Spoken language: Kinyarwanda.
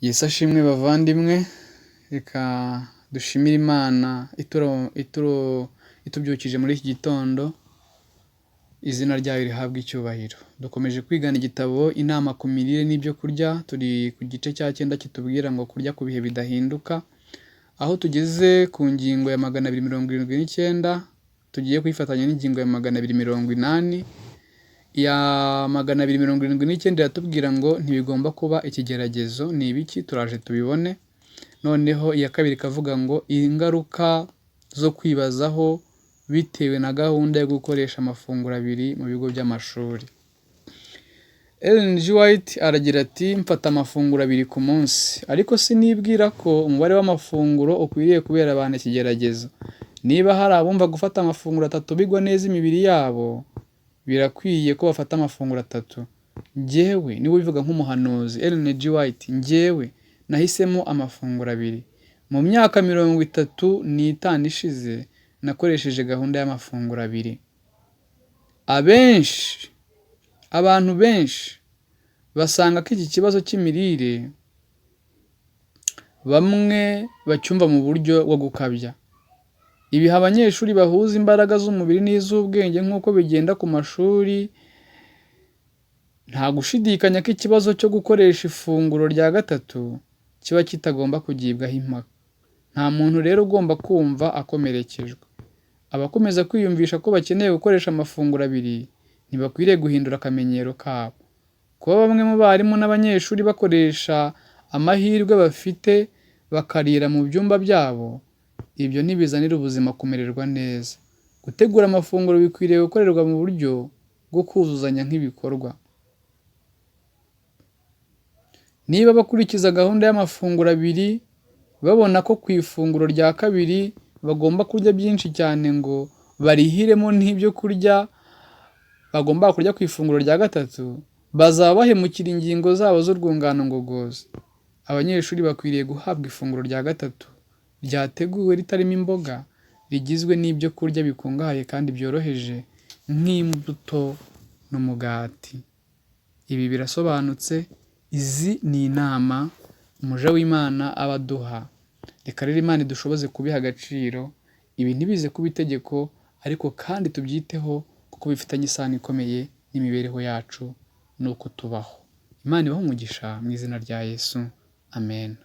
Yesu ashimwe bavandimwe, reka dushimire Imana itubyukije muri iki gitondo, izina ryayo rihabwe icyubahiro. Dukomeje kwigana igitabo inama ku mirire n'ibyo kurya, turi ku gice cya 9 kitubwira ngo kurya ku bihe bidahinduka, aho tugeze ku ngingo ya 279, tugiye kwifatanya n'ingingo ya 280. Ya 279 iratubwira ngo ntibigomba kuba ikigeragezo. Ni ibiki? Turaje tubibone. Noneho iya kabiri ikavuga ngo ingaruka zo kwibazaho bitewe na gahunda yo gukoresha amafunguro abiri mu bigo by'amashuri. Ellen G. White aragira ati mfata amafunguro abiri ku munsi, ariko sinibwira ko umubare w'amafunguro ukwiriye kubera abantu ikigeragezo. Niba hari abumva gufata amafunguro 3 bigwa neza imibiri yabo, birakwiye ko bafata amafunguro 3. Njyewe niwe ubivuga nk'umuhanuzi Ellen G. White, njyewe nahisemo amafunguro 2. Mu myaka 35 ishize nakoresheje gahunda y'amafunguro 2. Abantu benshi basanga ko iki kibazo cy'imirire bamwe bacyumva mu buryo bwo gukabya. Ibiha abanyeshuri bahuza imbaraga z'umubiri n'iz'ubwenge nk'uko bigenda ku mashuri. Nta gushidikanya ko ikibazo cyo gukoresha ifunguro rya 3 kiba kitagomba kugibwaho impaka. Nta muntu rero ugomba kumva akomerekejwe. Abakomeza kwiyumvisha ko bakeneye gukoresha amafunguro 2 ntibakwiriye guhindura akamenyero kabo. Kuba bamwe mu barimu n'abanyeshuri bakoresha amahirwe bafite bakarira mu byumba byabo, ibyo ntibizanira ubuzima kumererwa neza. Gutegura amafunguro bikwiriye gukorerwa mu buryo bwo kuzuzanya nk'ibikorwa. Niba bakurikiza gahunda y'amafunguro 2 babona ko ku ifunguro rya 2 bagomba kurya byinshi cyane ngo barihiremo n'ibyo kurya bagomba kurya ku ifunguro rya 3, bazaba bahemukira ingingo zabo z'urwungano ngogozi. Abanyeshuri bakwiriye guhabwa ifunguro rya 3 ryateguwe ritarimo imboga, rigizwe n'ibyo kurya bikungahaye kandi byoroheje nk'imbuto n'umugati. Ibi birasobanutse. Izi ni inama umuja w'Imana abaduha. Reka rero Imana idushoboze kubiha agaciro. Ibi ntibize kuba itegeko, ariko kandi tubyiteho kuko bifitanye isano ikomeye n'imibereho yacu n'uko tubaho. Imana ibahe umugisha mu izina rya Yesu. Amen.